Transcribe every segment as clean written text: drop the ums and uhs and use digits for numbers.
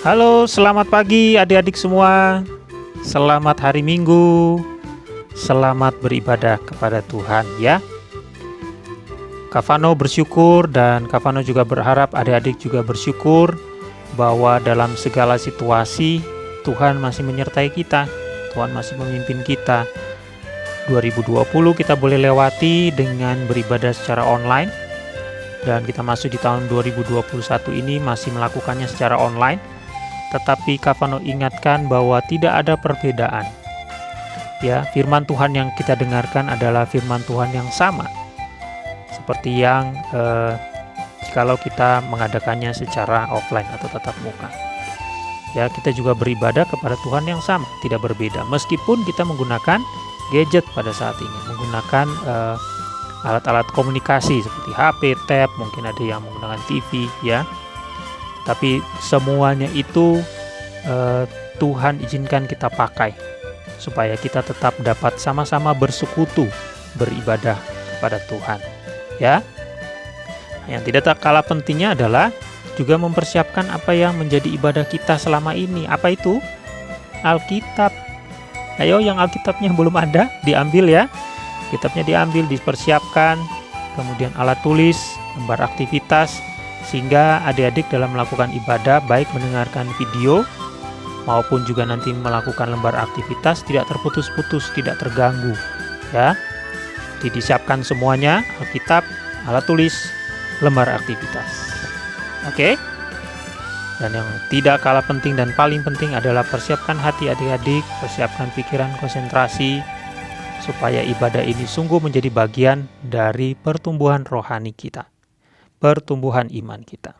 Halo, selamat pagi adik-adik semua. Selamat hari Minggu. Selamat beribadah kepada Tuhan ya. Kavano bersyukur dan Kavano juga berharap adik-adik juga bersyukur bahwa dalam segala situasi Tuhan masih menyertai kita. Tuhan masih memimpin kita. 2020 kita boleh lewati dengan beribadah secara online. Dan kita masuk di tahun 2021 ini masih melakukannya secara online. Tetapi Kavano ingatkan bahwa tidak ada perbedaan. Ya, firman Tuhan yang kita dengarkan adalah firman Tuhan yang sama. Seperti yang kalau kita mengadakannya secara offline atau tatap muka. Ya, kita juga beribadah kepada Tuhan yang sama, tidak berbeda. Meskipun kita menggunakan gadget pada saat ini, menggunakan alat-alat komunikasi seperti HP, tab, mungkin ada yang menggunakan TV, ya. Tapi semuanya itu Tuhan izinkan kita pakai supaya kita tetap dapat sama-sama bersekutu beribadah kepada Tuhan. Ya, yang tidak kalah pentingnya adalah juga mempersiapkan apa yang menjadi ibadah kita selama ini. Apa itu? Alkitab. Ayo, yang Alkitabnya belum ada, diambil ya. Kitabnya diambil, dipersiapkan, kemudian alat tulis, lembar aktivitas, sehingga adik-adik dalam melakukan ibadah, baik mendengarkan video maupun juga nanti melakukan lembar aktivitas, tidak terputus-putus, tidak terganggu. Ya, jadi disiapkan semuanya, Alkitab, alat tulis, lembar aktivitas. Oke? Dan yang tidak kalah penting dan paling penting adalah persiapkan hati adik-adik, persiapkan pikiran, konsentrasi, supaya ibadah ini sungguh menjadi bagian dari pertumbuhan rohani kita, pertumbuhan iman kita.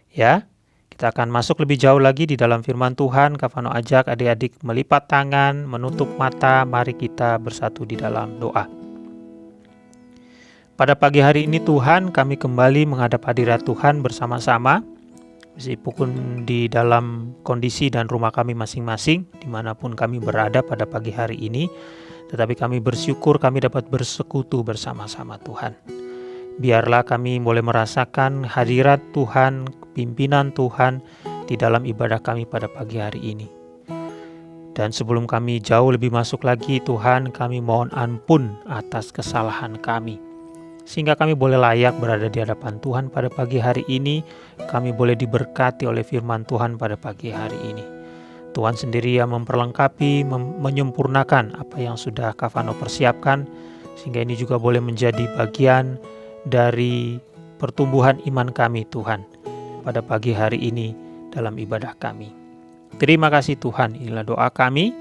Ya, kita akan masuk lebih jauh lagi di dalam firman Tuhan. Kavano ajak adik-adik melipat tangan, menutup mata, mari kita bersatu di dalam doa. Pada pagi hari ini Tuhan, kami kembali menghadap hadirat Tuhan bersama-sama, meskipun di dalam kondisi dan rumah kami masing-masing, dimanapun kami berada pada pagi hari ini, tetapi kami bersyukur kami dapat bersekutu bersama-sama Tuhan. Biarlah kami boleh merasakan hadirat Tuhan, pimpinan Tuhan di dalam ibadah kami pada pagi hari ini. Dan sebelum kami jauh lebih masuk lagi Tuhan, kami mohon ampun atas kesalahan kami, sehingga kami boleh layak berada di hadapan Tuhan pada pagi hari ini. Kami boleh diberkati oleh firman Tuhan pada pagi hari ini. Tuhan sendiri yang memperlengkapi, menyempurnakan apa yang sudah Kavano persiapkan, sehingga ini juga boleh menjadi bagian dari pertumbuhan iman kami Tuhan pada pagi hari ini dalam ibadah kami. Terima kasih Tuhan, inilah doa kami,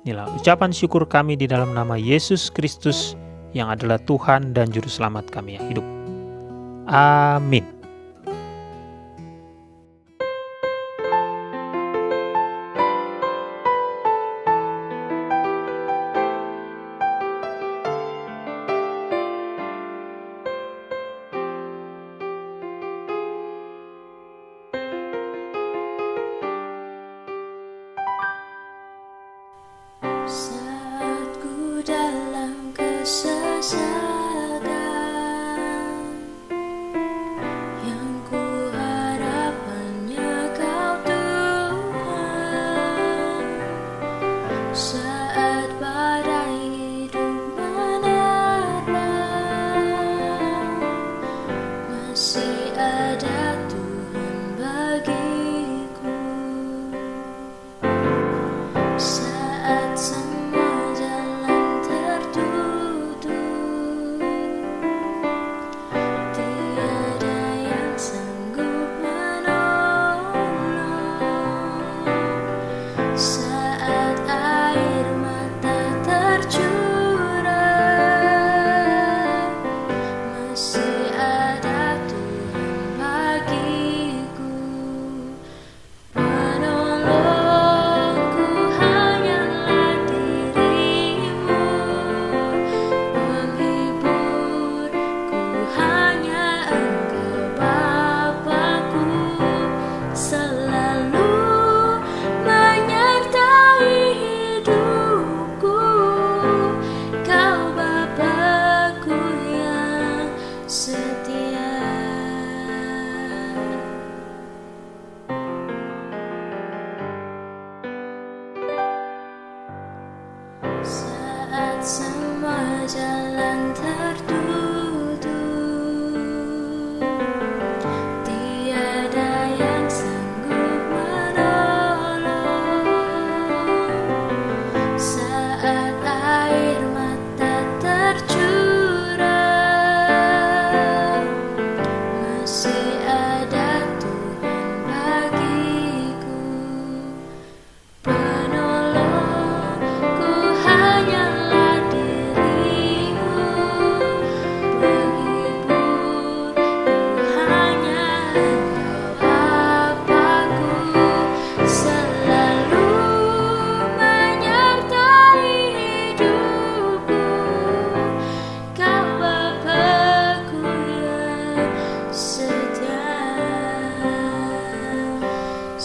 inilah ucapan syukur kami di dalam nama Yesus Kristus yang adalah Tuhan dan Juru Selamat kami yang hidup. Amin. Saat ku dalam kesesakan,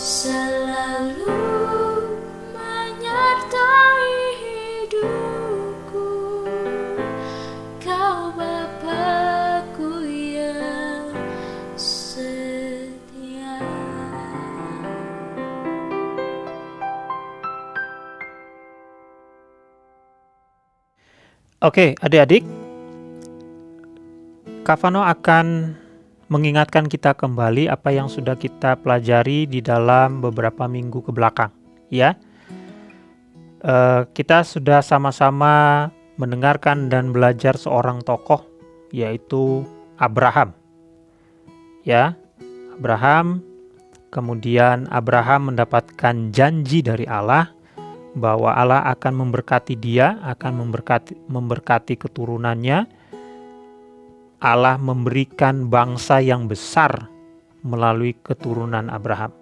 selalu menyertai hidupku. Kau Bapakku yang setia. Oke, adik-adik, Kavano akan mengingatkan kita kembali apa yang sudah kita pelajari di dalam beberapa minggu ke belakang, ya. Kita sudah sama-sama mendengarkan dan belajar seorang tokoh, yaitu Abraham. Ya, Abraham, kemudian Abraham mendapatkan janji dari Allah bahwa Allah akan memberkati dia, akan memberkati keturunannya. Allah memberikan bangsa yang besar melalui keturunan Abraham.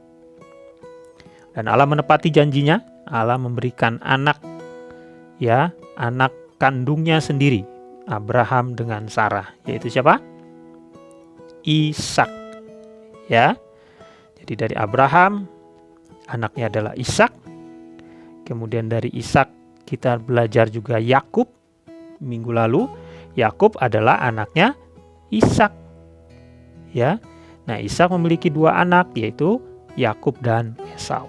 Dan Allah menepati janjinya, Allah memberikan anak, ya, anak kandungnya sendiri, Abraham dengan Sarah, yaitu siapa? Ishak. Ya. Jadi dari Abraham, anaknya adalah Ishak. Kemudian dari Ishak kita belajar juga Yakub minggu lalu. Yakub adalah anaknya Ishak. Ya. Nah, Ishak memiliki dua anak, yaitu Yakub dan Esau.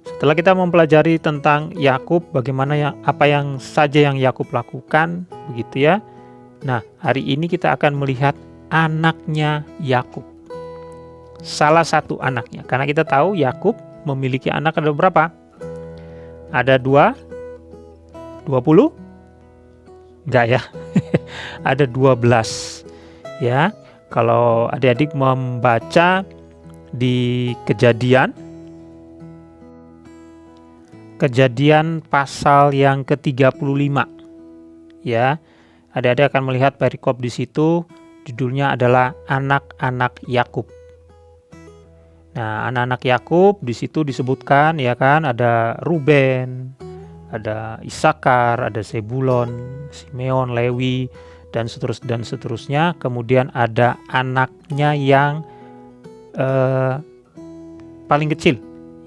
Setelah kita mempelajari tentang Yakub, bagaimana apa yang saja yang Yakub lakukan, begitu ya. Nah, hari ini kita akan melihat anaknya Yakub. Salah satu anaknya, karena kita tahu Yakub memiliki anak ada berapa? Ada 20? Enggak ya. Ada 12. Ya. Kalau adik-adik membaca di Kejadian pasal yang ke-35. Ya. Adik-adik akan melihat perikop di situ, judulnya adalah anak-anak Yakub. Nah, anak-anak Yakub di situ disebutkan, ya kan, ada Ruben, ada Isakar, ada Zebulon, Simeon, Lewi, dan seterusnya. Kemudian ada anaknya yang paling kecil,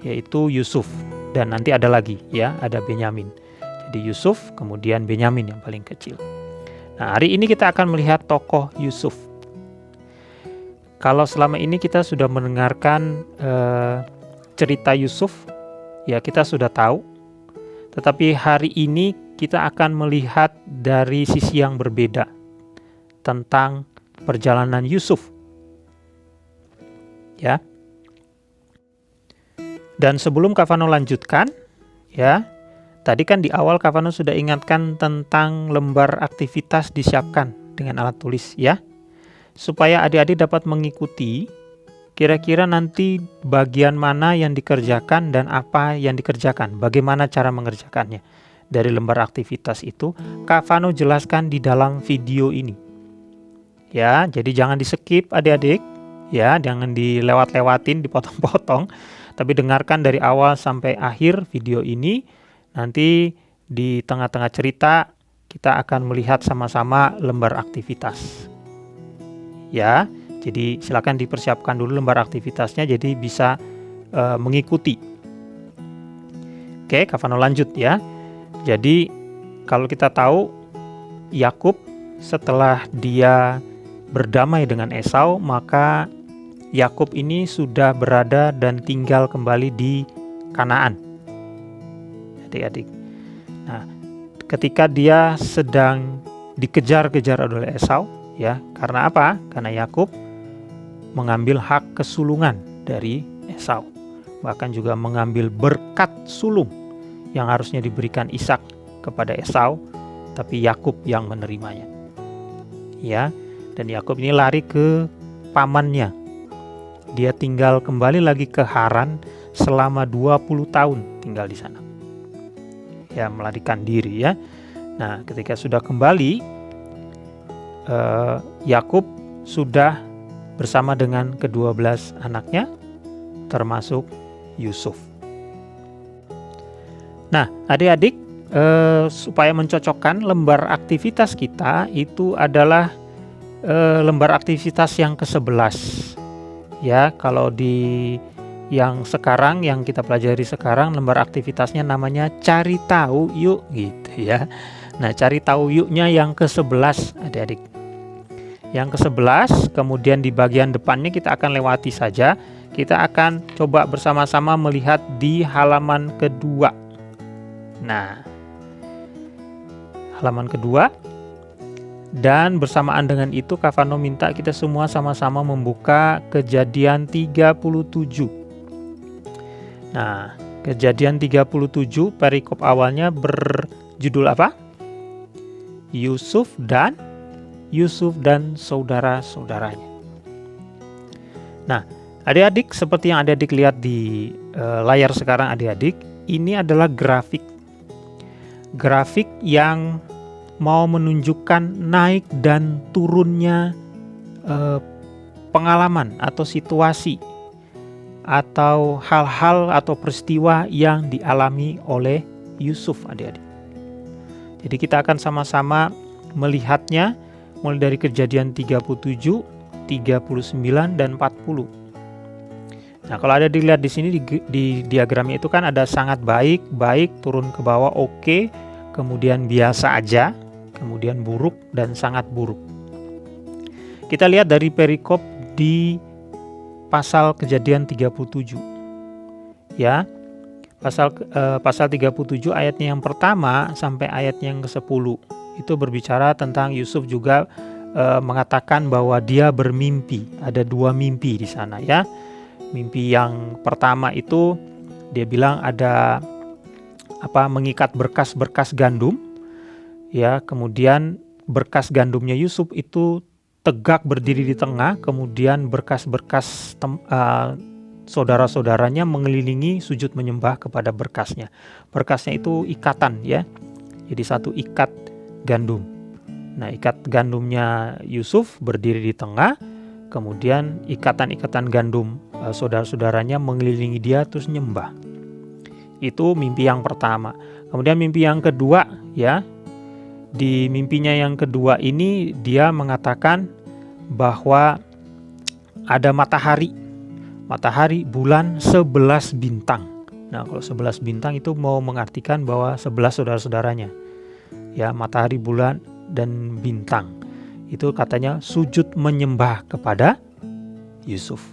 yaitu Yusuf. Dan nanti ada lagi, ya, ada Benyamin. Jadi Yusuf, kemudian Benyamin yang paling kecil. Nah, hari ini kita akan melihat tokoh Yusuf. Kalau selama ini kita sudah mendengarkan cerita Yusuf, ya kita sudah tahu. Tetapi hari ini kita akan melihat dari sisi yang berbeda tentang perjalanan Yusuf. Ya. Dan sebelum Kavano lanjutkan, ya, tadi kan di awal Kavano sudah ingatkan tentang lembar aktivitas disiapkan dengan alat tulis, ya. Supaya adik-adik dapat mengikuti kira-kira nanti bagian mana yang dikerjakan dan apa yang dikerjakan, bagaimana cara mengerjakannya. Dari lembar aktivitas itu, Kavano jelaskan di dalam video ini. Ya, jadi jangan di-skip adik-adik, ya, jangan dilewat-lewatin, dipotong-potong, tapi dengarkan dari awal sampai akhir video ini. Nanti di tengah-tengah cerita kita akan melihat sama-sama lembar aktivitas. Ya, jadi silakan dipersiapkan dulu lembar aktivitasnya jadi bisa mengikuti. Oke, Kavano lanjut ya. Jadi kalau kita tahu Yakub setelah dia berdamai dengan Esau, maka Yakub ini sudah berada dan tinggal kembali di Kanaan. Adik-adik. Nah, ketika dia sedang dikejar-kejar oleh Esau, ya, karena apa? Karena Yakub mengambil hak kesulungan dari Esau. Bahkan juga mengambil berkat sulung yang harusnya diberikan Ishak kepada Esau, tapi Yakub yang menerimanya. Ya, dan Yakub ini lari ke pamannya. Dia tinggal kembali lagi ke Haran selama 20 tahun tinggal di sana. Ya, melarikan diri ya. Nah, ketika sudah kembali, Yakub sudah bersama dengan ke-12 anaknya, termasuk Yusuf. Nah, adik-adik, supaya mencocokkan lembar aktivitas kita itu adalah lembar aktivitas yang ke-11. Ya, kalau di yang sekarang yang kita pelajari sekarang lembar aktivitasnya namanya cari tahu yuk gitu ya. Nah, cari tahu yuknya yang ke-11 adik-adik. Yang ke-11, kemudian di bagian depannya kita akan lewati saja. Kita akan coba bersama-sama melihat di halaman kedua. Nah, halaman kedua. Dan bersamaan dengan itu Kavano minta kita semua sama-sama membuka Kejadian 37. Nah, Kejadian 37 perikop awalnya berjudul apa? Yusuf dan saudara-saudaranya. Nah, adik-adik, seperti yang adik-adik lihat di layar sekarang adik-adik, ini adalah grafik yang mau menunjukkan naik dan turunnya pengalaman atau situasi atau hal-hal atau peristiwa yang dialami oleh Yusuf adik-adik. Jadi kita akan sama-sama melihatnya mulai dari Kejadian 37, 39 dan 40. Nah, kalau ada dilihat di sini di diagramnya itu kan ada sangat baik, turun ke bawah, oke, kemudian biasa aja, kemudian buruk dan sangat buruk. Kita lihat dari perikop di pasal Kejadian 37. Ya. Pasal 37 ayatnya yang pertama sampai ayatnya yang ke-10 itu berbicara tentang Yusuf juga mengatakan bahwa dia bermimpi. Ada 2 mimpi di sana ya. Mimpi yang pertama itu dia bilang ada mengikat berkas-berkas gandum. Ya, kemudian berkas gandumnya Yusuf itu tegak berdiri di tengah, kemudian berkas-berkas saudara-saudaranya mengelilingi sujud menyembah kepada berkasnya. Berkasnya itu ikatan ya. Jadi satu ikat gandum. Nah, ikat gandumnya Yusuf berdiri di tengah, kemudian ikatan-ikatan gandum saudara-saudaranya mengelilingi dia terus nyembah. Itu mimpi yang pertama. Kemudian mimpi yang kedua ya. Di mimpinya yang kedua ini dia mengatakan bahwa ada matahari, bulan, 11 bintang. Nah, kalau 11 bintang itu mau mengartikan bahwa 11 saudara-saudaranya. Ya, matahari, bulan, dan bintang. Itu katanya sujud menyembah kepada Yusuf.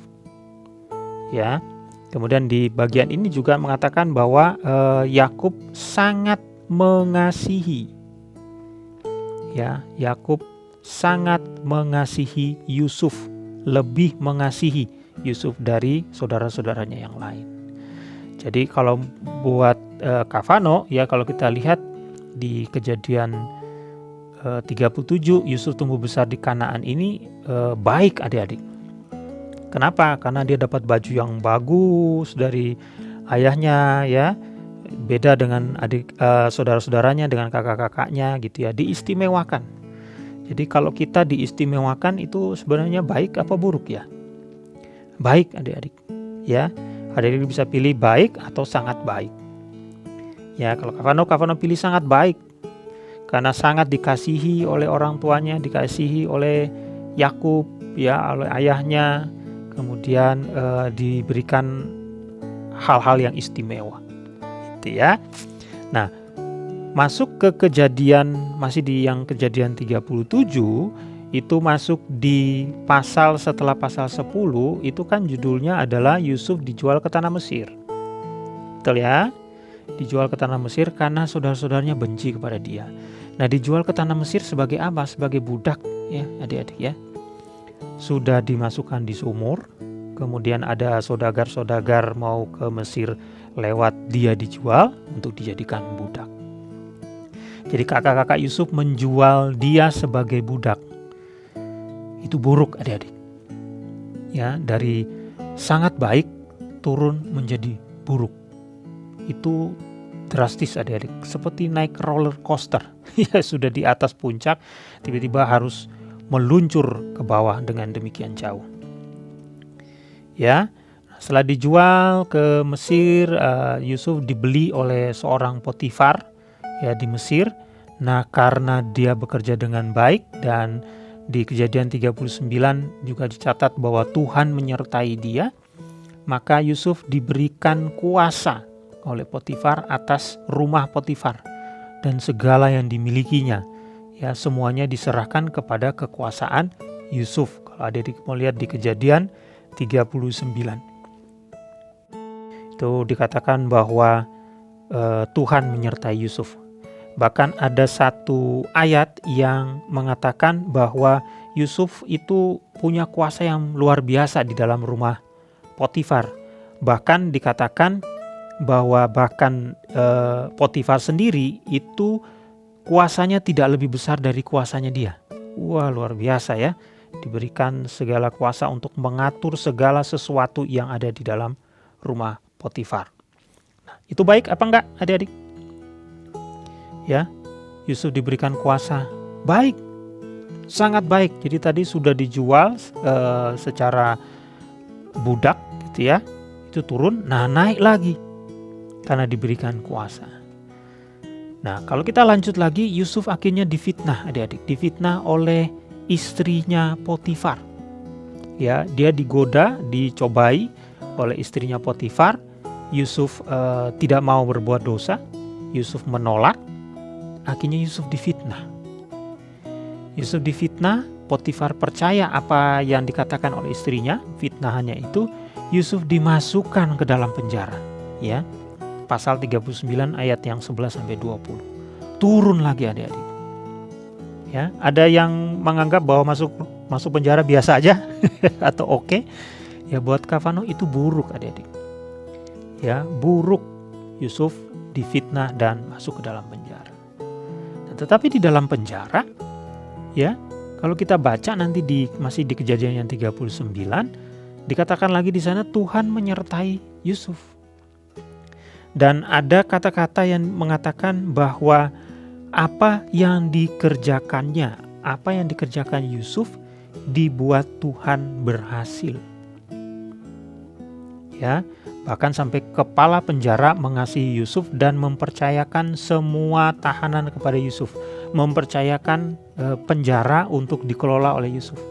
Ya. Kemudian di bagian ini juga mengatakan bahwa Yakub sangat mengasihi. Ya, Yakub sangat mengasihi Yusuf, lebih mengasihi Yusuf dari saudara-saudaranya yang lain. Jadi kalau buat Kavano ya, kalau kita lihat di Kejadian 37 Yusuf tumbuh besar di Kanaan ini baik adik-adik. Kenapa? Karena dia dapat baju yang bagus dari ayahnya ya. Beda dengan saudara-saudaranya, dengan kakak-kakaknya gitu ya, diistimewakan. Jadi kalau kita diistimewakan itu sebenarnya baik apa buruk ya? Baik adik-adik ya. Adik-adik bisa pilih baik atau sangat baik. Ya, kalau Kavano pilih sangat baik. Karena sangat dikasihi oleh orang tuanya, dikasihi oleh Yakub ya, oleh ayahnya. Kemudian diberikan hal-hal yang istimewa. Ya. Nah, masuk ke Kejadian, masih di yang Kejadian 37 itu masuk di pasal setelah pasal 10, itu kan judulnya adalah Yusuf dijual ke tanah Mesir. Betul ya? Dijual ke tanah Mesir karena saudara-saudaranya benci kepada dia. Nah, dijual ke tanah Mesir sebagai apa? Sebagai budak ya, adik-adik ya. Sudah dimasukkan di sumur, kemudian ada saudagar-saudagar mau ke Mesir, lewat dia dijual untuk dijadikan budak. Jadi kakak-kakak Yusuf menjual dia sebagai budak. Itu buruk adik-adik. Ya, dari sangat baik turun menjadi buruk. Itu drastis adik-adik, seperti naik roller coaster. Ya, sudah di atas puncak tiba-tiba harus meluncur ke bawah dengan demikian jauh. Ya. Setelah dijual ke Mesir, Yusuf dibeli oleh seorang Potifar ya di Mesir. Nah, karena dia bekerja dengan baik dan Di Kejadian 39 juga dicatat bahwa Tuhan menyertai dia, maka Yusuf diberikan kuasa oleh Potifar atas rumah Potifar dan segala yang dimilikinya. Ya, semuanya diserahkan kepada kekuasaan Yusuf. Kalau adik mau lihat di Kejadian 39. Itu dikatakan bahwa Tuhan menyertai Yusuf. Bahkan ada satu ayat yang mengatakan bahwa Yusuf itu punya kuasa yang luar biasa di dalam rumah Potifar. Bahkan dikatakan bahwa Potifar sendiri itu kuasanya tidak lebih besar dari kuasanya dia. Wah, luar biasa ya. Diberikan segala kuasa untuk mengatur segala sesuatu yang ada di dalam rumah Potifar. Nah, itu baik apa enggak adik-adik? Ya, Yusuf diberikan kuasa, baik, sangat baik. Jadi tadi sudah dijual secara budak gitu ya, itu turun, nah naik lagi karena diberikan kuasa. Nah, kalau kita lanjut lagi, Yusuf akhirnya difitnah adik-adik, difitnah oleh istrinya Potifar. Ya, dia digoda, dicobai oleh istrinya Potifar. Yusuf tidak mau berbuat dosa, Yusuf menolak. Akhirnya Yusuf difitnah. Yusuf difitnah, Potifar percaya apa yang dikatakan oleh istrinya, fitnahannya itu, Yusuf dimasukkan ke dalam penjara. Ya, pasal 39 ayat yang 11 sampai 20. Turun lagi adik-adik. Ya, ada yang menganggap bahwa masuk penjara biasa aja atau oke. Ya, buat Kavano itu buruk adik-adik. Ya, buruk. Yusuf difitnah dan masuk ke dalam penjara. Tetapi di dalam penjara, ya, kalau kita baca nanti masih di Kejadian yang 39, dikatakan lagi di sana Tuhan menyertai Yusuf. Dan ada kata-kata yang mengatakan bahwa apa yang dikerjakan Yusuf dibuat Tuhan berhasil. Ya, bahkan sampai kepala penjara mengasihi Yusuf dan mempercayakan semua tahanan kepada Yusuf, mempercayakan penjara untuk dikelola oleh Yusuf.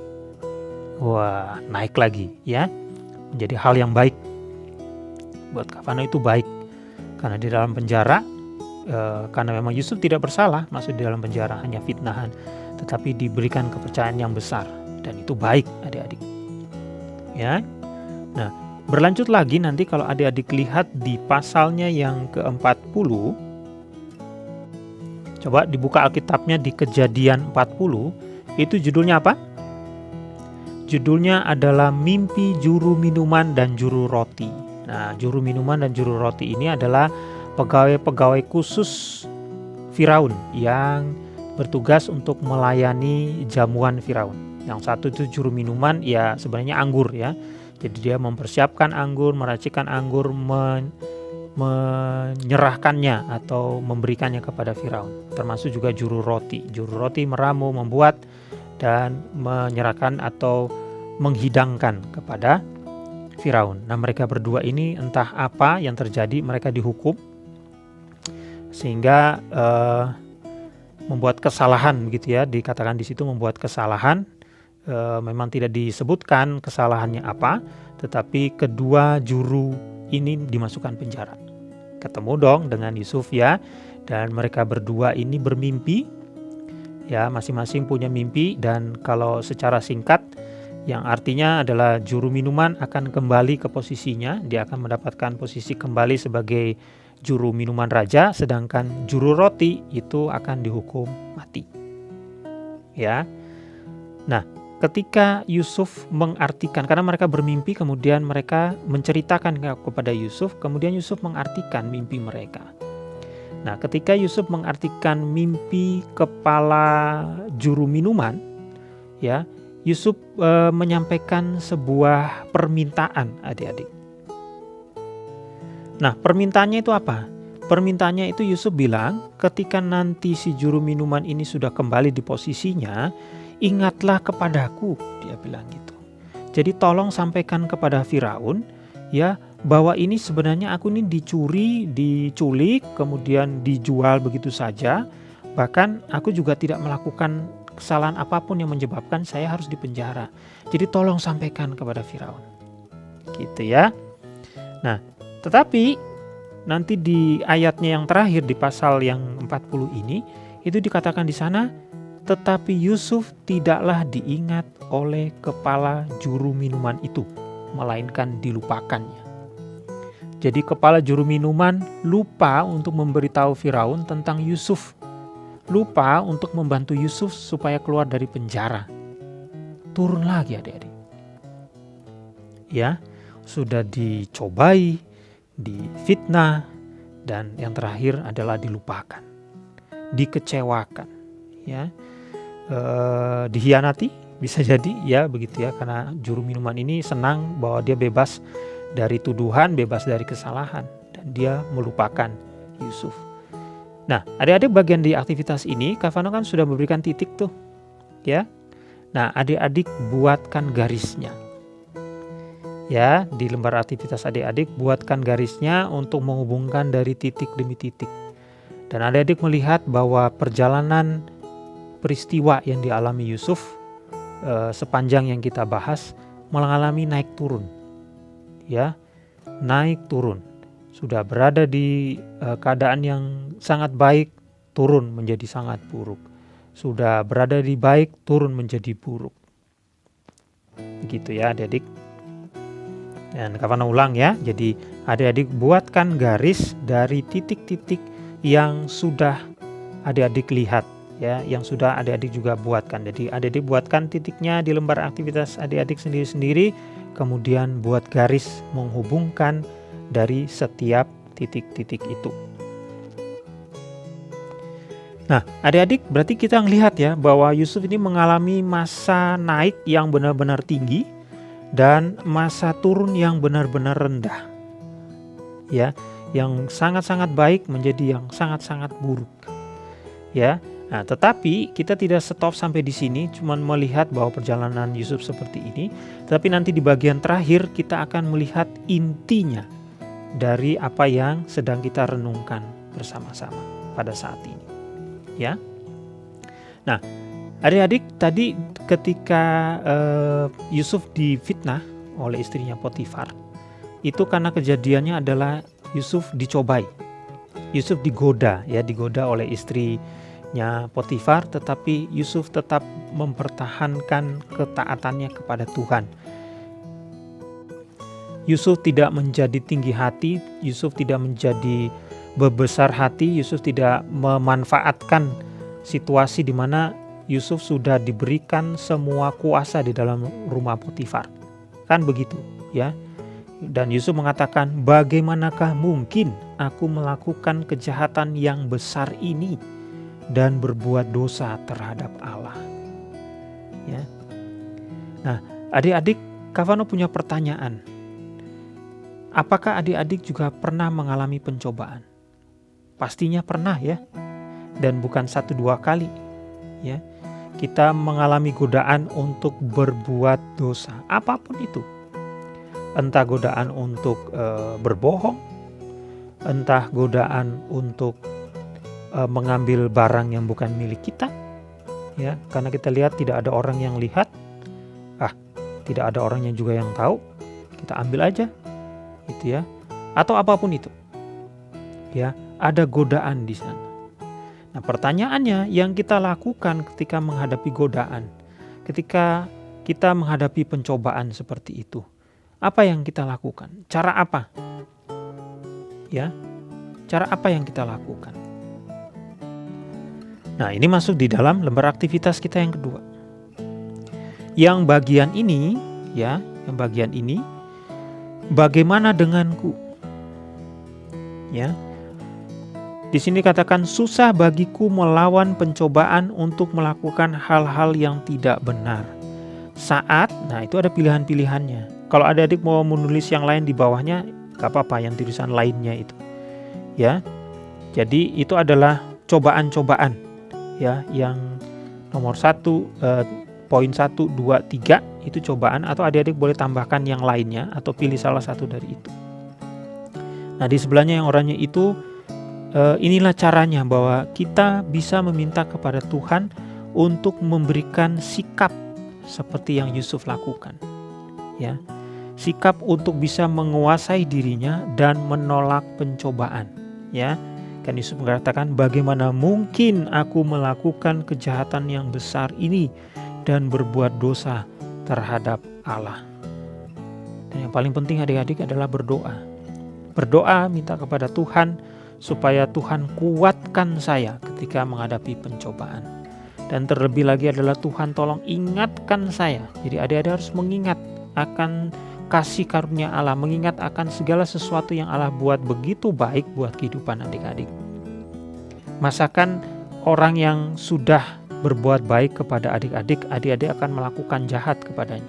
Wah, naik lagi ya, menjadi hal yang baik. Buat Kavano itu baik, karena di dalam penjara, karena memang Yusuf tidak bersalah masuk di dalam penjara, hanya fitnahan, tetapi diberikan kepercayaan yang besar, dan itu baik adik-adik. Ya, nah, berlanjut lagi nanti kalau adik-adik lihat di pasalnya yang ke-40, coba dibuka Alkitabnya di Kejadian 40, itu judulnya apa? Judulnya adalah Mimpi Juru Minuman dan Juru Roti. Nah, Juru Minuman dan Juru Roti ini adalah pegawai-pegawai khusus Firaun yang bertugas untuk melayani jamuan Firaun. Yang satu itu juru minuman, ya sebenarnya anggur ya. Jadi dia mempersiapkan anggur, meracikan anggur, menyerahkannya atau memberikannya kepada Firaun. Termasuk juga juru roti. Juru roti meramu, membuat dan menyerahkan atau menghidangkan kepada Firaun. Nah, mereka berdua ini entah apa yang terjadi, mereka dihukum sehingga membuat kesalahan begitu ya. Dikatakan di situ membuat kesalahan. Memang tidak disebutkan kesalahannya apa, tetapi kedua juru ini dimasukkan penjara. Ketemu dong dengan Yusuf ya, dan mereka berdua ini bermimpi ya, masing-masing punya mimpi. Dan kalau secara singkat, yang artinya adalah juru minuman akan kembali ke posisinya, dia akan mendapatkan posisi kembali sebagai juru minuman raja, sedangkan juru roti itu akan dihukum mati. Ya. Nah, ketika Yusuf mengartikan, karena mereka bermimpi, kemudian mereka menceritakan kepada Yusuf, kemudian Yusuf mengartikan mimpi mereka. Nah, ketika Yusuf mengartikan mimpi kepala juru minuman, ya, Yusuf menyampaikan sebuah permintaan adik-adik. Nah, permintaannya itu apa? Permintaannya itu Yusuf bilang, ketika nanti si juru minuman ini sudah kembali di posisinya, ingatlah kepadaku, dia bilang gitu. Jadi tolong sampaikan kepada Firaun ya, bahwa ini sebenarnya aku ini dicuri, diculik, kemudian dijual begitu saja. Bahkan aku juga tidak melakukan kesalahan apapun yang menyebabkan saya harus dipenjara. Jadi tolong sampaikan kepada Firaun. Gitu ya. Nah, tetapi nanti di ayatnya yang terakhir di pasal yang 40 ini, itu dikatakan di sana, tetapi Yusuf tidaklah diingat oleh kepala juru minuman itu, melainkan dilupakannya. Jadi kepala juru minuman lupa untuk memberitahu Firaun tentang Yusuf. Lupa untuk membantu Yusuf supaya keluar dari penjara. Turun lagi adik-adik. Ya, sudah dicobai, difitnah, dan yang terakhir adalah dilupakan, dikecewakan, ya, dihianati bisa jadi ya begitu ya, karena juru minuman ini senang bahwa dia bebas dari tuduhan, bebas dari kesalahan, dan dia melupakan Yusuf. Nah, adik-adik bagian di aktivitas ini, Kavano kan sudah memberikan titik tuh, ya. Nah, adik-adik buatkan garisnya. Ya, di lembar aktivitas adik-adik buatkan garisnya untuk menghubungkan dari titik demi titik. Dan adik-adik melihat bahwa perjalanan peristiwa yang dialami Yusuf sepanjang yang kita bahas mengalami naik turun. Ya, naik turun. Sudah berada di keadaan yang sangat baik, turun menjadi sangat buruk. Sudah berada di baik, turun menjadi buruk. Begitu ya adik-adik. Dan Kavano ulang ya, jadi adik-adik buatkan garis dari titik-titik yang sudah adik-adik lihat ya, yang sudah adik-adik juga buatkan. Jadi adik-adik buatkan titiknya di lembar aktivitas adik-adik sendiri-sendiri, kemudian buat garis menghubungkan dari setiap titik-titik itu. Nah, adik-adik berarti kita melihat ya bahwa Yusuf ini mengalami masa naik yang benar-benar tinggi dan masa turun yang benar-benar rendah. Ya, yang sangat-sangat baik menjadi yang sangat-sangat buruk. Ya. Nah, tetapi kita tidak stop sampai di sini, cuman melihat bahwa perjalanan Yusuf seperti ini, tetapi nanti di bagian terakhir kita akan melihat intinya dari apa yang sedang kita renungkan bersama-sama pada saat ini. Ya. Nah, adik-adik tadi ketika Yusuf difitnah oleh istrinya Potifar, itu karena kejadiannya adalah Yusuf dicobai. Yusuf digoda oleh istrinya Potifar, tetapi Yusuf tetap mempertahankan ketaatannya kepada Tuhan. Yusuf tidak menjadi tinggi hati, Yusuf tidak menjadi berbesar hati, Yusuf tidak memanfaatkan situasi di mana Yusuf sudah diberikan semua kuasa di dalam rumah Potifar. Kan begitu, ya. Dan Yusuf mengatakan, "Bagaimanakah mungkin aku melakukan kejahatan yang besar ini dan berbuat dosa terhadap Allah?" Ya. Nah, adik-adik, Kavano punya pertanyaan. Apakah adik-adik juga pernah mengalami pencobaan? Pastinya pernah ya. Dan bukan 1-2 kali. Ya. Kita mengalami godaan untuk berbuat dosa, apapun itu. Entah godaan untuk berbohong, entah godaan untuk mengambil barang yang bukan milik kita, ya, karena kita lihat tidak ada orang yang lihat, tidak ada orang yang juga yang tahu, kita ambil aja, gitu ya, atau apapun itu, ya, ada godaan di sana. Nah, pertanyaannya yang kita lakukan ketika menghadapi godaan, ketika kita menghadapi pencobaan seperti itu, apa yang kita lakukan? Cara apa? Ya, cara apa yang kita lakukan? Nah, ini masuk di dalam lembar aktivitas kita yang kedua. Yang bagian ini, ya, yang bagian ini, bagaimana denganku? Ya. Di sini katakan, susah bagiku melawan pencobaan untuk melakukan hal-hal yang tidak benar. Saat, nah itu ada pilihan-pilihannya. Kalau adik-adik mau menulis yang lain di bawahnya, gak apa-apa, yang tulisan lainnya itu. Ya, jadi itu adalah cobaan-cobaan. Ya, yang nomor 1, poin 1, 2, 3 itu cobaan, atau adik-adik boleh tambahkan yang lainnya atau pilih salah satu dari itu. Nah, di sebelahnya yang oranye itu, inilah caranya bahwa kita bisa meminta kepada Tuhan untuk memberikan sikap seperti yang Yusuf lakukan. Ya, sikap untuk bisa menguasai dirinya dan menolak pencobaan. Ya, kan Yusuf mengatakan, bagaimana mungkin aku melakukan kejahatan yang besar ini dan berbuat dosa terhadap Allah. Dan yang paling penting adik-adik adalah berdoa. Berdoa minta kepada Tuhan supaya Tuhan kuatkan saya ketika menghadapi pencobaan. Dan terlebih lagi adalah Tuhan tolong ingatkan saya. Jadi adik-adik harus mengingat akan kasih karunia Allah, mengingat akan segala sesuatu yang Allah buat begitu baik buat kehidupan adik-adik. Masakan orang yang sudah berbuat baik kepada adik-adik, adik-adik akan melakukan jahat kepadanya.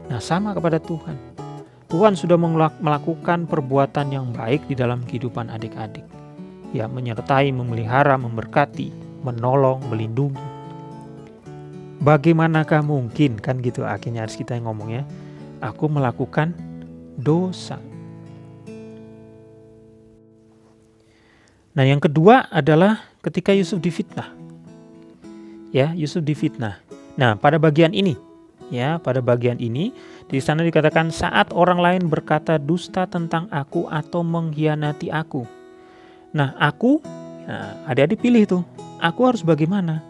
Nah, sama kepada Tuhan. Tuhan sudah melakukan perbuatan yang baik di dalam kehidupan adik-adik. Ya, menyertai, memelihara, memberkati, menolong, melindungi. Bagaimanakah mungkin, kan gitu akhirnya harus kita yang ngomong ya, aku melakukan dosa. Nah, yang kedua adalah ketika Yusuf difitnah. Ya, Yusuf difitnah. Nah, pada bagian ini di sana dikatakan saat orang lain berkata dusta tentang aku atau mengkhianati aku. Nah, adik-adik pilih tuh. Aku harus bagaimana?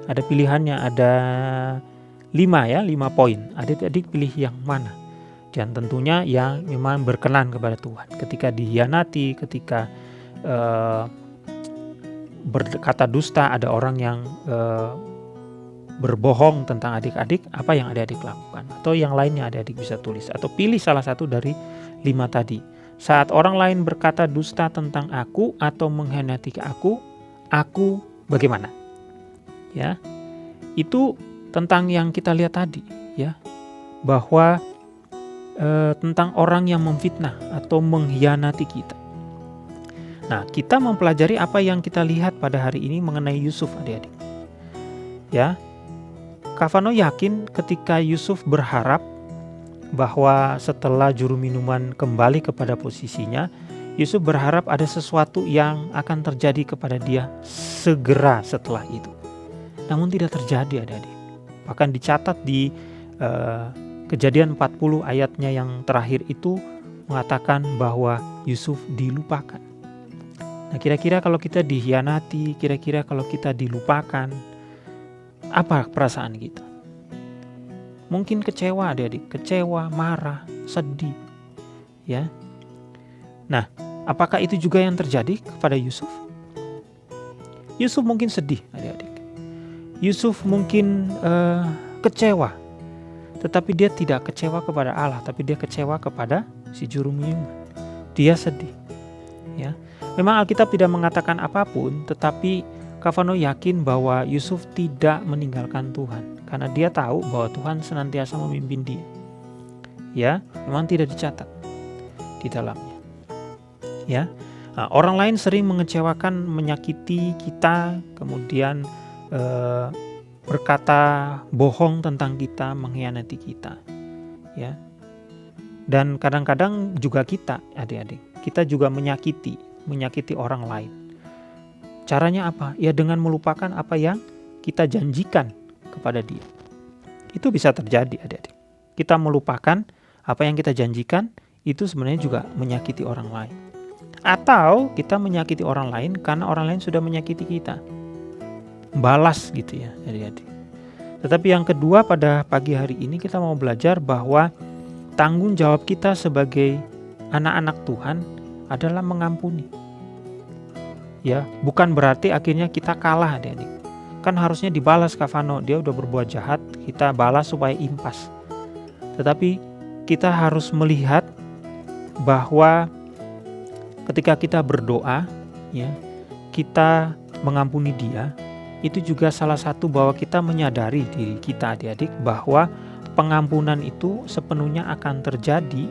Ada pilihannya, ada 5 poin. Adik-adik pilih yang mana? Dan tentunya yang memang berkenan kepada Tuhan. Ketika dikhianati, ketika berkata dusta, ada orang yang berbohong tentang adik-adik, apa yang adik-adik lakukan? Atau yang lainnya adik-adik bisa tulis. Atau pilih salah satu dari 5 tadi. Saat orang lain berkata dusta tentang aku atau mengkhianati aku bagaimana? Ya, itu tentang yang kita lihat tadi, ya, bahwa tentang orang yang memfitnah atau mengkhianati kita. Nah, kita mempelajari apa yang kita lihat pada hari ini mengenai Yusuf, adik-adik. Ya, Kavano yakin ketika Yusuf berharap bahwa setelah juru minuman kembali kepada posisinya, Yusuf berharap ada sesuatu yang akan terjadi kepada dia segera setelah itu. Namun tidak terjadi, adik-adik. Bahkan dicatat di Kejadian 40 ayatnya yang terakhir itu mengatakan bahwa Yusuf dilupakan. Nah, kira-kira kalau kita dikhianati, kira-kira kalau kita dilupakan, apa perasaan kita? Mungkin kecewa, adik-adik, kecewa, marah, sedih, ya. Nah, apakah itu juga yang terjadi kepada Yusuf? Yusuf mungkin sedih, adik-adik. Yusuf mungkin kecewa, tetapi dia tidak kecewa kepada Allah, tapi dia kecewa kepada si juru minuman. Dia sedih, ya. Memang Alkitab tidak mengatakan apapun, tetapi Kavano yakin bahwa Yusuf tidak meninggalkan Tuhan karena dia tahu bahwa Tuhan senantiasa memimpin dia. Ya, memang tidak dicatat di dalamnya. Ya, nah, orang lain sering mengecewakan, menyakiti kita, kemudian berkata bohong tentang kita, mengkhianati kita. Ya, dan kadang-kadang juga kita, adik-adik, kita juga menyakiti orang lain. Caranya apa? Ya dengan melupakan apa yang kita janjikan kepada dia. Itu bisa terjadi, adik-adik. Kita melupakan apa yang kita janjikan, itu sebenarnya juga menyakiti orang lain. Atau kita menyakiti orang lain karena orang lain sudah menyakiti kita. Balas gitu ya, adik-adik. Tetapi yang kedua, pada pagi hari ini kita mau belajar bahwa tanggung jawab kita sebagai anak-anak Tuhan adalah mengampuni. Ya, bukan berarti akhirnya kita kalah, adik-adik. Kan harusnya dibalas, Kavano, dia udah berbuat jahat, kita balas supaya impas. Tetapi kita harus melihat bahwa ketika kita berdoa, ya, kita mengampuni dia, itu juga salah satu bahwa kita menyadari diri kita, adik-adik, bahwa pengampunan itu sepenuhnya akan terjadi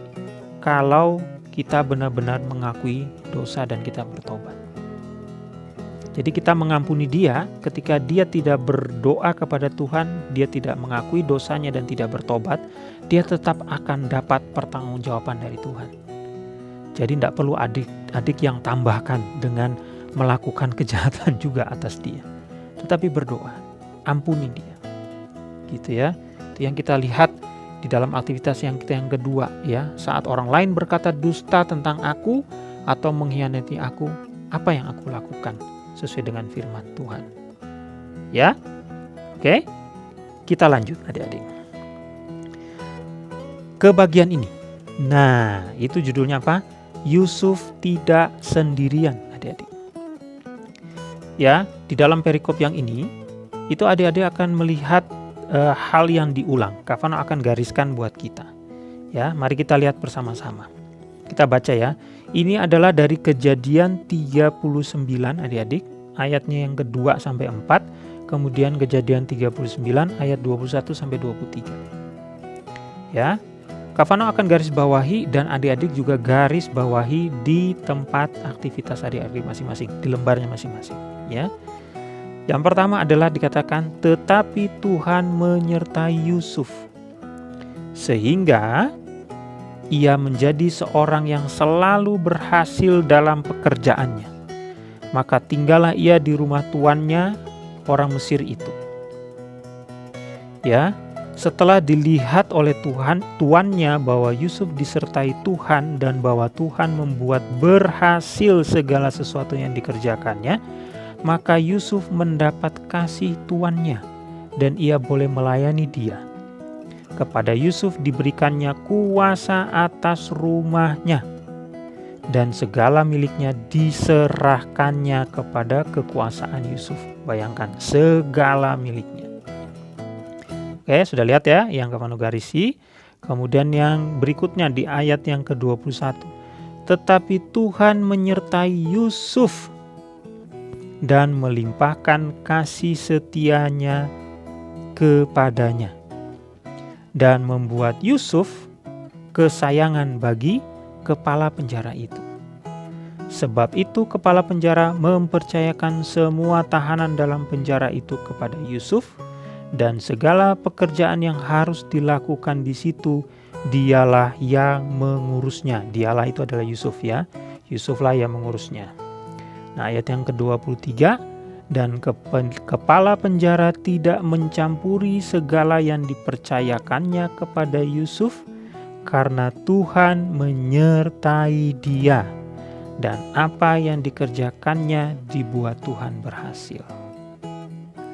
kalau kita benar-benar mengakui dosa dan kita bertobat. Jadi kita mengampuni dia ketika dia tidak berdoa kepada Tuhan, dia tidak mengakui dosanya dan tidak bertobat, dia tetap akan dapat pertanggungjawaban dari Tuhan. Jadi tidak perlu adik-adik yang tambahkan dengan melakukan kejahatan juga atas dia. Tetapi berdoa. ampuni dia. Gitu ya. Itu yang kita lihat di dalam aktivitas yang kedua ya. Saat orang lain berkata dusta tentang aku atau mengkhianati aku, apa yang aku lakukan sesuai dengan firman Tuhan. Ya. Oke. Kita lanjut adik-adik. Ke bagian ini. Nah, itu judulnya apa? Yusuf tidak sendirian, adik-adik. Ya, di dalam perikop yang ini, itu adik-adik akan melihat hal yang diulang. Kavano akan gariskan buat kita. Ya, mari kita lihat bersama-sama. Kita baca ya. Ini adalah dari Kejadian 39 adik-adik, ayatnya yang kedua sampai 4, kemudian Kejadian 39 ayat 21 sampai 23. Ya. Kavano akan garis bawahi dan adik-adik juga garis bawahi di tempat aktivitas adik-adik masing-masing, di lembarnya masing-masing, ya. Yang pertama adalah dikatakan tetapi Tuhan menyertai Yusuf sehingga ia menjadi seorang yang selalu berhasil dalam pekerjaannya. Maka tinggallah ia di rumah tuannya, orang Mesir itu. Ya. Setelah dilihat oleh tuannya bahwa Yusuf disertai Tuhan dan bahwa Tuhan membuat berhasil segala sesuatu yang dikerjakannya, maka Yusuf mendapat kasih tuannya dan ia boleh melayani dia. Kepada Yusuf diberikannya kuasa atas rumahnya dan segala miliknya diserahkannya kepada kekuasaan Yusuf. Bayangkan, segala miliknya. Oke, sudah lihat ya yang Kavano garisi. Kemudian yang berikutnya di ayat yang ke-21. Tetapi Tuhan menyertai Yusuf dan melimpahkan kasih setianya kepadanya. Dan membuat Yusuf kesayangan bagi kepala penjara itu. Sebab itu kepala penjara mempercayakan semua tahanan dalam penjara itu kepada Yusuf. Dan segala pekerjaan yang harus dilakukan di situ, dialah yang mengurusnya. Dialah itu adalah Yusuf ya. Yusuflah yang mengurusnya. Nah, ayat yang ke-23, dan kepala penjara tidak mencampuri segala yang dipercayakannya kepada Yusuf, karena Tuhan menyertai dia. Dan apa yang dikerjakannya dibuat Tuhan berhasil.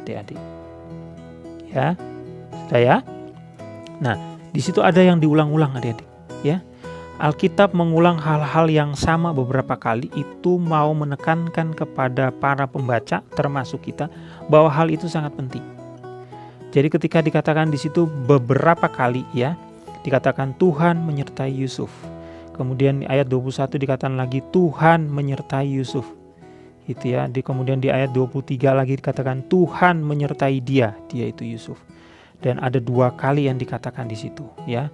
Adik-adik. Ya, sudah ya. Nah, di situ ada yang diulang-ulang adik-adik. Ya, Alkitab mengulang hal-hal yang sama beberapa kali. Itu mau menekankan kepada para pembaca, termasuk kita, bahwa hal itu sangat penting. Jadi ketika dikatakan di situ beberapa kali ya, dikatakan Tuhan menyertai Yusuf. Kemudian di ayat 21 dikatakan lagi Tuhan menyertai Yusuf. Itu ya, kemudian di ayat 23 lagi dikatakan Tuhan menyertai dia itu Yusuf. Dan ada 2 kali yang dikatakan di situ ya.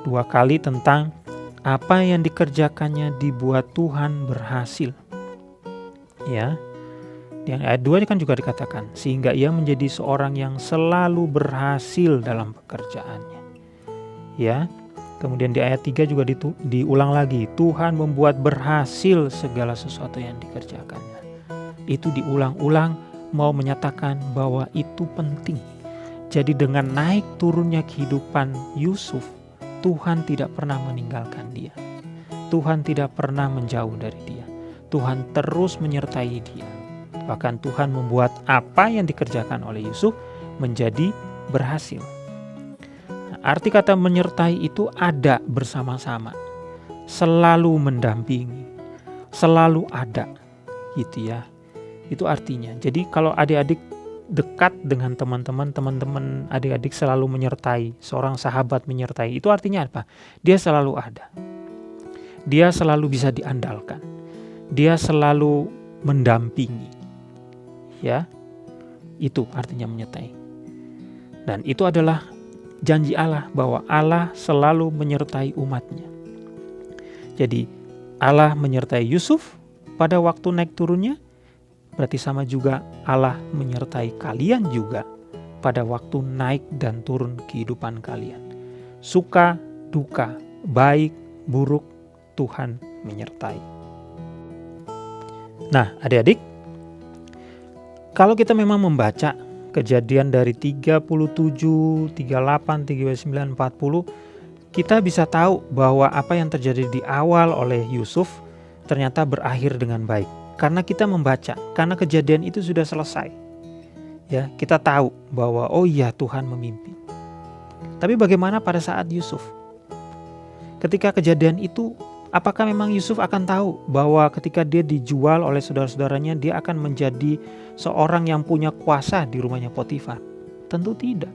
2 kali tentang apa yang dikerjakannya dibuat Tuhan berhasil. Ya. Yang ayat 2 kan juga dikatakan sehingga ia menjadi seorang yang selalu berhasil dalam pekerjaannya. Ya. Kemudian di ayat 3 juga diulang lagi, Tuhan membuat berhasil segala sesuatu yang dikerjakannya. Itu diulang-ulang mau menyatakan bahwa itu penting. Jadi dengan naik turunnya kehidupan Yusuf, Tuhan tidak pernah meninggalkan dia. Tuhan tidak pernah menjauh dari dia. Tuhan terus menyertai dia. Bahkan Tuhan membuat apa yang dikerjakan oleh Yusuf menjadi berhasil. Nah, arti kata menyertai itu ada bersama-sama, selalu mendampingi, selalu ada, gitu ya. Itu artinya. Jadi kalau adik-adik dekat dengan teman-teman adik-adik selalu menyertai, seorang sahabat menyertai, itu artinya apa? Dia selalu ada. Dia selalu bisa diandalkan. Dia selalu mendampingi. Ya. Itu artinya menyertai. Dan itu adalah janji Allah bahwa Allah selalu menyertai umatnya. Jadi Allah menyertai Yusuf pada waktu naik turunnya. Berarti sama juga Allah menyertai kalian juga pada waktu naik dan turun kehidupan kalian. Suka, duka, baik, buruk, Tuhan menyertai. Nah, adik-adik, kalau kita memang membaca Kejadian dari 37, 38, 39, 40, kita bisa tahu bahwa apa yang terjadi di awal oleh Yusuf ternyata berakhir dengan baik. Karena kita membaca, karena kejadian itu sudah selesai. Ya, kita tahu bahwa oh iya, Tuhan memimpin. Tapi bagaimana pada saat Yusuf? Ketika kejadian itu, apakah memang Yusuf akan tahu bahwa ketika dia dijual oleh saudara-saudaranya, dia akan menjadi seorang yang punya kuasa di rumahnya Potifar? Tentu tidak.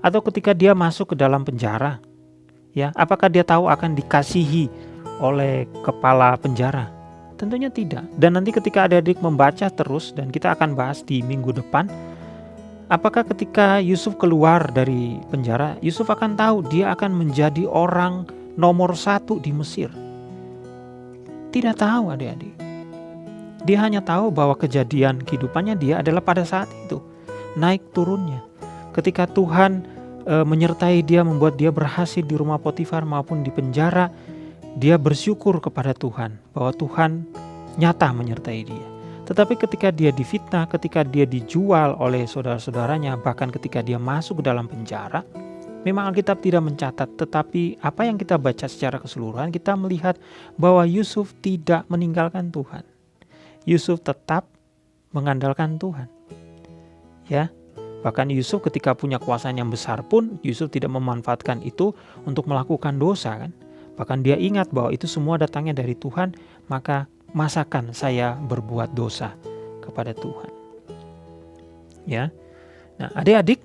Atau ketika dia masuk ke dalam penjara, ya, apakah dia tahu akan dikasihi oleh kepala penjara? Tentunya tidak. Dan nanti ketika adik-adik membaca terus, dan kita akan bahas di minggu depan, apakah ketika Yusuf keluar dari penjara, Yusuf akan tahu dia akan menjadi orang nomor 1 di Mesir? Tidak tahu adik-adik. Dia hanya tahu bahwa kejadian kehidupannya dia adalah pada saat itu, naik turunnya. Ketika Tuhan menyertai dia, membuat dia berhasil di rumah Potifar maupun di penjara, dia bersyukur kepada Tuhan bahwa Tuhan nyata menyertai dia. Tetapi ketika dia difitnah, ketika dia dijual oleh saudara-saudaranya, bahkan ketika dia masuk ke dalam penjara, memang Alkitab tidak mencatat, tetapi apa yang kita baca secara keseluruhan, kita melihat bahwa Yusuf tidak meninggalkan Tuhan. Yusuf tetap mengandalkan Tuhan. Ya, bahkan Yusuf ketika punya kuasaan yang besar pun, Yusuf tidak memanfaatkan itu untuk melakukan dosa kan. Bahkan dia ingat bahwa itu semua datangnya dari Tuhan, maka masakan saya berbuat dosa kepada Tuhan. Ya. Nah, adik-adik,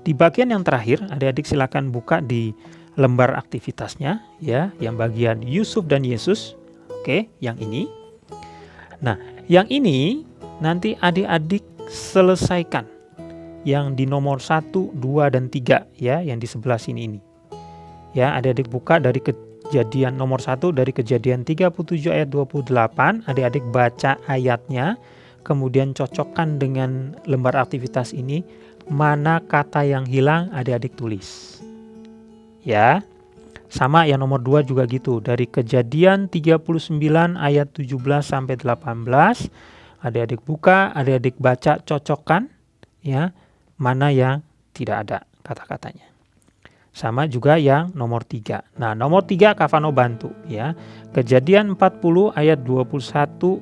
di bagian yang terakhir, adik-adik silakan buka di lembar aktivitasnya ya, yang bagian Yusuf dan Yesus. Oke, yang ini. Nah, yang ini nanti adik-adik selesaikan yang di nomor 1, 2, dan 3 ya, yang di sebelah sini ini. Ya, adik-adik buka dari kejadian nomor 1, dari kejadian 37 ayat 28, adik-adik baca ayatnya, kemudian cocokkan dengan lembar aktivitas ini, mana kata yang hilang adik-adik tulis. Ya. Sama yang nomor 2 juga gitu, dari kejadian 39 ayat 17 sampai 18, adik-adik buka, adik-adik baca, cocokkan ya, mana yang tidak ada kata-katanya. Sama juga yang nomor 3. Nah, nomor 3 Kavano bantu ya. Kejadian 40 ayat 21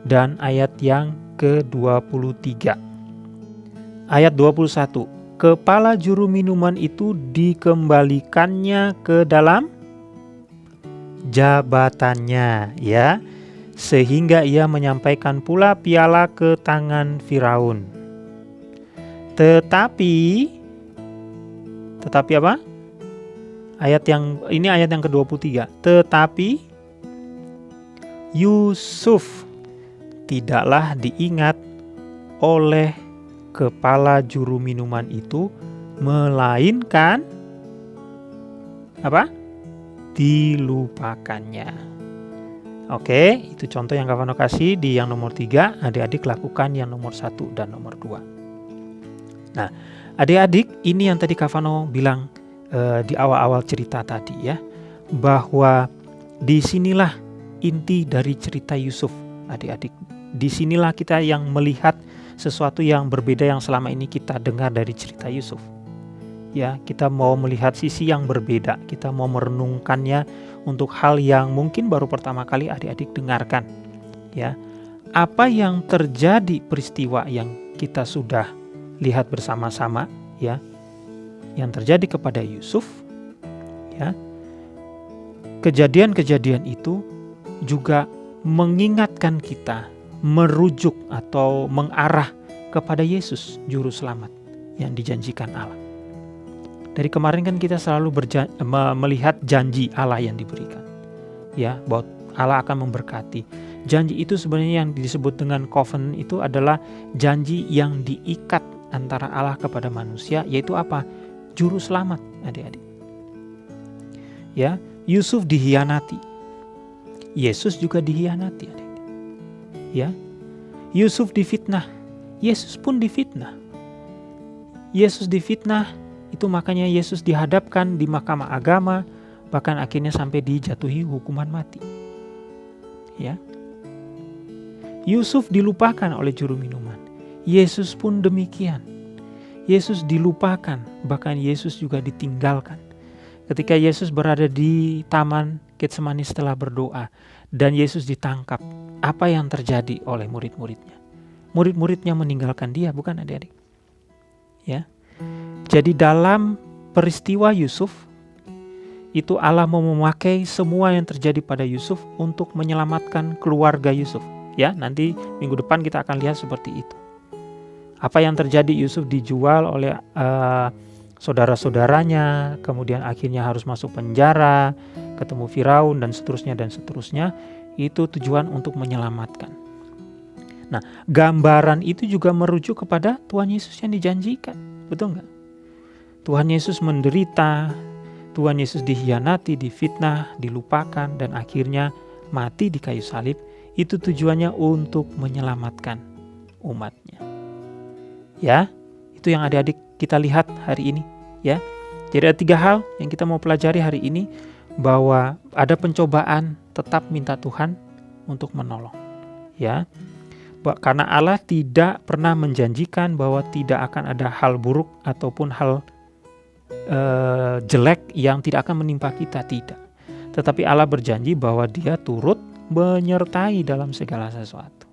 dan ayat yang ke-23. Ayat 21. Kepala juru minuman itu dikembalikannya ke dalam jabatannya ya, sehingga ia menyampaikan pula piala ke tangan Firaun. Tetapi apa? Ayat yang ke-23. Tetapi Yusuf tidaklah diingat oleh kepala juru minuman itu, melainkan apa? Dilupakannya. Oke, itu contoh yang Kavano kasih di yang nomor 3, adik-adik lakukan yang nomor 1 dan nomor 2. Nah, adik-adik, ini yang tadi Kavano bilang di awal-awal cerita tadi ya, bahwa disinilah inti dari cerita Yusuf, adik-adik. Disinilah kita yang melihat sesuatu yang berbeda yang selama ini kita dengar dari cerita Yusuf. Ya, kita mau melihat sisi yang berbeda, kita mau merenungkannya untuk hal yang mungkin baru pertama kali adik-adik dengarkan. Ya, apa yang terjadi, peristiwa yang kita sudah lihat bersama-sama, ya, yang terjadi kepada Yusuf, ya, kejadian-kejadian itu juga mengingatkan kita, merujuk atau mengarah kepada Yesus, Juru Selamat yang dijanjikan Allah. Dari kemarin kan kita selalu melihat janji Allah yang diberikan, ya, bahwa Allah akan memberkati. Janji itu sebenarnya yang disebut dengan covenant itu adalah janji yang diikat antara Allah kepada manusia, yaitu apa? Juru Selamat, adik-adik. Ya, Yusuf dihianati, Yesus juga dihianati, adik. Ya, Yusuf difitnah, Yesus pun difitnah. Yesus difitnah, itu makanya Yesus dihadapkan di mahkamah agama, bahkan akhirnya sampai dijatuhi hukuman mati. Ya, Yusuf dilupakan oleh juru minuman, Yesus pun demikian. Yesus dilupakan, bahkan Yesus juga ditinggalkan. Ketika Yesus berada di taman Getsemani setelah berdoa dan Yesus ditangkap, apa yang terjadi oleh murid-muridnya? Murid-muridnya meninggalkan dia, bukan adik-adik? Ya. Jadi dalam peristiwa Yusuf, itu Allah mau memakai semua yang terjadi pada Yusuf untuk menyelamatkan keluarga Yusuf. Ya, nanti minggu depan kita akan lihat seperti itu. Apa yang terjadi, Yusuf dijual oleh saudara-saudaranya, kemudian akhirnya harus masuk penjara, ketemu Firaun dan seterusnya, itu tujuan untuk menyelamatkan. Nah, gambaran itu juga merujuk kepada Tuhan Yesus yang dijanjikan, betul nggak? Tuhan Yesus menderita, Tuhan Yesus dikhianati, difitnah, dilupakan, dan akhirnya mati di kayu salib. Itu tujuannya untuk menyelamatkan umatnya. Ya, itu yang adik-adik kita lihat hari ini. Ya, jadi ada 3 hal yang kita mau pelajari hari ini, bahwa ada pencobaan, tetap minta Tuhan untuk menolong. Ya, karena Allah tidak pernah menjanjikan bahwa tidak akan ada hal buruk ataupun hal jelek yang tidak akan menimpa kita, tidak. Tetapi Allah berjanji bahwa Dia turut menyertai dalam segala sesuatu.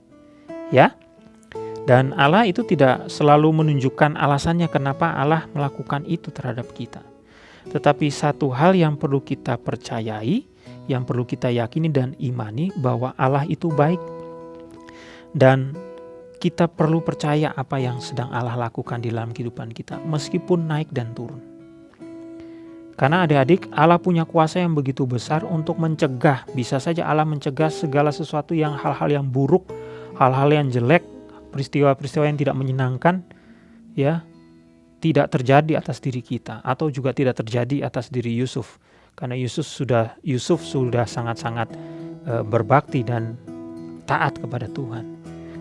Ya. Dan Allah itu tidak selalu menunjukkan alasannya kenapa Allah melakukan itu terhadap kita. Tetapi satu hal yang perlu kita percayai, yang perlu kita yakini dan imani, bahwa Allah itu baik. Dan kita perlu percaya apa yang sedang Allah lakukan di dalam kehidupan kita, meskipun naik dan turun. Karena adik-adik, Allah punya kuasa yang begitu besar untuk mencegah. Bisa saja Allah mencegah segala sesuatu yang hal-hal yang buruk, hal-hal yang jelek, peristiwa-peristiwa yang tidak menyenangkan, ya, tidak terjadi atas diri kita, atau juga tidak terjadi atas diri Yusuf. Karena Yusuf sudah sangat-sangat berbakti dan taat kepada Tuhan.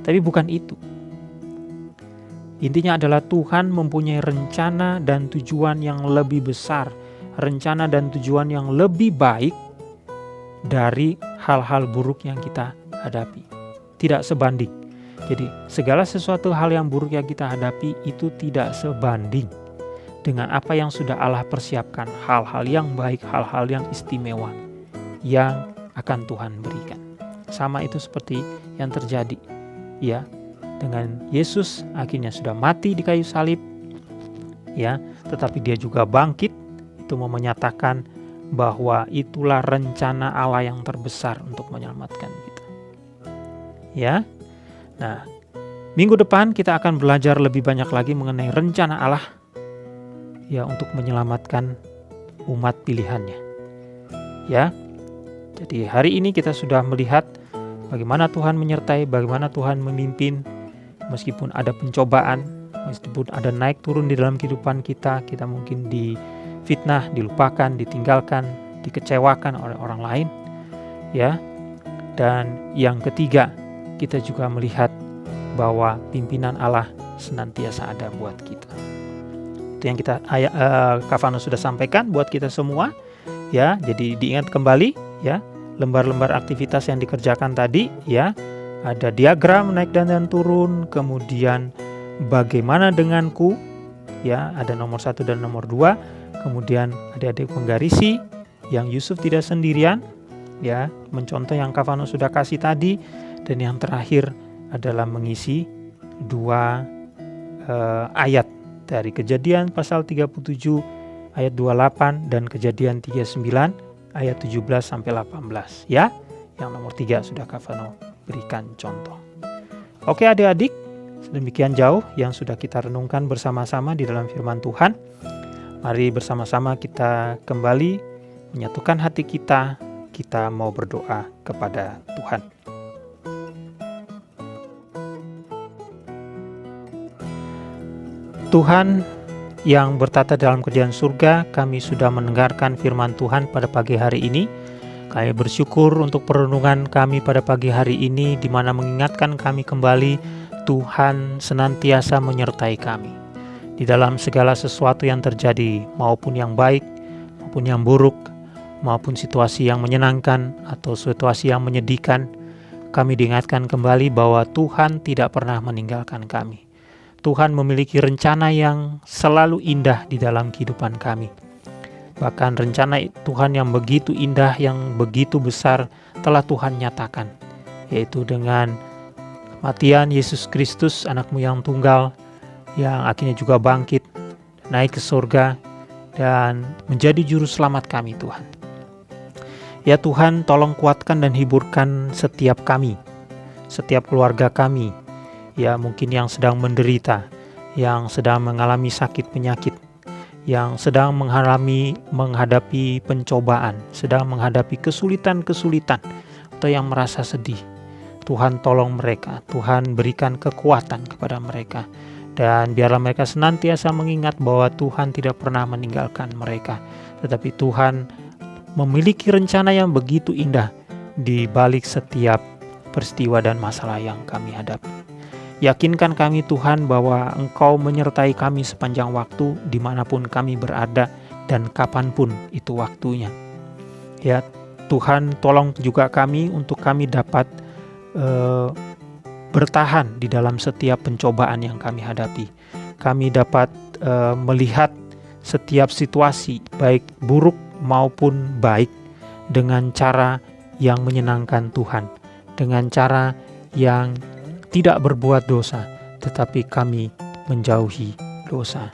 Tapi bukan itu. Intinya adalah Tuhan mempunyai rencana dan tujuan yang lebih besar, rencana dan tujuan yang lebih baik dari hal-hal buruk yang kita hadapi. Tidak sebanding. Jadi segala sesuatu hal yang buruk yang kita hadapi itu tidak sebanding dengan apa yang sudah Allah persiapkan, hal-hal yang baik, hal-hal yang istimewa yang akan Tuhan berikan. Sama itu seperti yang terjadi, ya, dengan Yesus. Akhirnya sudah mati di kayu salib, ya, tetapi Dia juga bangkit. Itu mau menyatakan bahwa itulah rencana Allah yang terbesar untuk menyelamatkan kita. Ya. Nah, minggu depan kita akan belajar lebih banyak lagi mengenai rencana Allah, ya, untuk menyelamatkan umat pilihannya. Ya. Jadi hari ini kita sudah melihat bagaimana Tuhan menyertai, bagaimana Tuhan memimpin, meskipun ada pencobaan, meskipun ada naik turun di dalam kehidupan kita mungkin difitnah, dilupakan, ditinggalkan, dikecewakan oleh orang lain, ya. Dan yang ketiga, kita juga melihat bahwa pimpinan Allah senantiasa ada buat kita. Itu yang Kak Vano sudah sampaikan buat kita semua, ya. Jadi diingat kembali, ya, lembar-lembar aktivitas yang dikerjakan tadi, ya. Ada diagram naik dan turun, kemudian bagaimana denganku, ya, ada nomor 1 dan nomor 2, kemudian adik-adik menggarisi yang Yusuf tidak sendirian, ya, mencontoh yang Kak Vano sudah kasih tadi. Dan yang terakhir adalah mengisi 2 ayat dari Kejadian pasal 37 ayat 28 dan Kejadian 39 ayat 17 sampai 18, ya. Yang nomor 3 sudah Kak Vano berikan contoh. Oke adik-adik, sedemikian jauh yang sudah kita renungkan bersama-sama di dalam firman Tuhan. Mari bersama-sama kita kembali menyatukan hati kita mau berdoa kepada Tuhan. Tuhan yang bertata dalam kerajaan surga, kami sudah mendengarkan firman Tuhan pada pagi hari ini. Kami bersyukur untuk perenungan kami pada pagi hari ini, di mana mengingatkan kami kembali Tuhan senantiasa menyertai kami di dalam segala sesuatu yang terjadi, maupun yang baik maupun yang buruk, maupun situasi yang menyenangkan atau situasi yang menyedihkan. Kami diingatkan kembali bahwa Tuhan tidak pernah meninggalkan kami. Tuhan memiliki rencana yang selalu indah di dalam kehidupan kami. Bahkan rencana Tuhan yang begitu indah, yang begitu besar telah Tuhan nyatakan, yaitu dengan kematian Yesus Kristus, anakmu yang tunggal, yang akhirnya juga bangkit, naik ke surga, dan menjadi juru selamat kami Tuhan. Ya Tuhan, tolong kuatkan dan hiburkan setiap kami, setiap keluarga kami, ya mungkin yang sedang menderita, yang sedang mengalami sakit penyakit, yang sedang menghadapi pencobaan, sedang menghadapi kesulitan-kesulitan, atau yang merasa sedih. Tuhan tolong mereka, Tuhan berikan kekuatan kepada mereka, dan biarlah mereka senantiasa mengingat bahwa Tuhan tidak pernah meninggalkan mereka, tetapi Tuhan memiliki rencana yang begitu indah di balik setiap peristiwa dan masalah yang kami hadapi. Yakinkan kami Tuhan bahwa Engkau menyertai kami sepanjang waktu dimanapun kami berada dan kapanpun itu waktunya. Ya Tuhan, tolong juga kami untuk kami dapat bertahan di dalam setiap pencobaan yang kami hadapi. Kami dapat melihat setiap situasi baik buruk maupun baik dengan cara yang menyenangkan Tuhan, dengan cara yang tidak berbuat dosa, tetapi kami menjauhi dosa.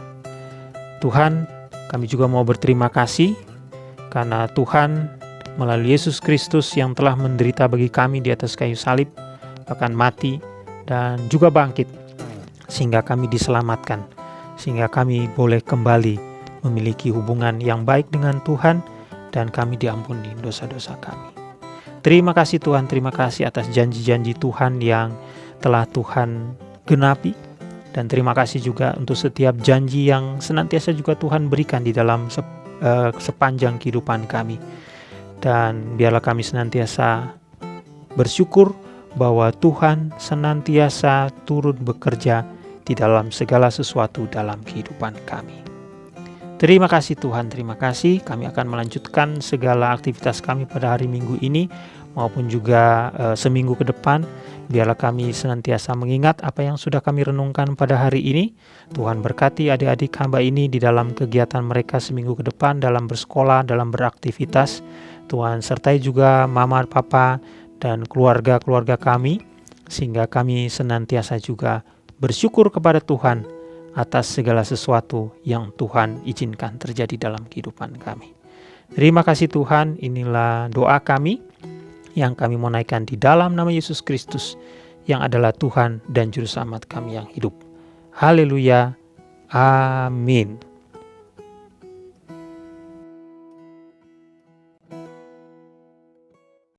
Tuhan, kami juga mau berterima kasih karena Tuhan melalui Yesus Kristus yang telah menderita bagi kami di atas kayu salib, bahkan mati dan juga bangkit, sehingga kami diselamatkan, sehingga kami boleh kembali memiliki hubungan yang baik dengan Tuhan dan kami diampuni dosa-dosa kami. Terima kasih Tuhan, terima kasih atas janji-janji Tuhan yang telah Tuhan genapi, dan terima kasih juga untuk setiap janji yang senantiasa juga Tuhan berikan di dalam sepanjang kehidupan kami. Dan biarlah kami senantiasa bersyukur bahwa Tuhan senantiasa turut bekerja di dalam segala sesuatu dalam kehidupan kami. Terima kasih Tuhan, terima kasih. Kami akan melanjutkan segala aktivitas kami pada hari Minggu ini maupun juga seminggu ke depan. Biarlah kami senantiasa mengingat apa yang sudah kami renungkan pada hari ini. Tuhan berkati adik-adik hamba ini di dalam kegiatan mereka seminggu ke depan, dalam bersekolah, dalam beraktivitas. Tuhan sertai juga mama, papa, dan keluarga-keluarga kami, sehingga kami senantiasa juga bersyukur kepada Tuhan atas segala sesuatu yang Tuhan izinkan terjadi dalam kehidupan kami. Terima kasih Tuhan, inilah doa kami yang kami mau naikkan di dalam nama Yesus Kristus yang adalah Tuhan dan Juru Selamat kami yang hidup. Haleluya. Amin.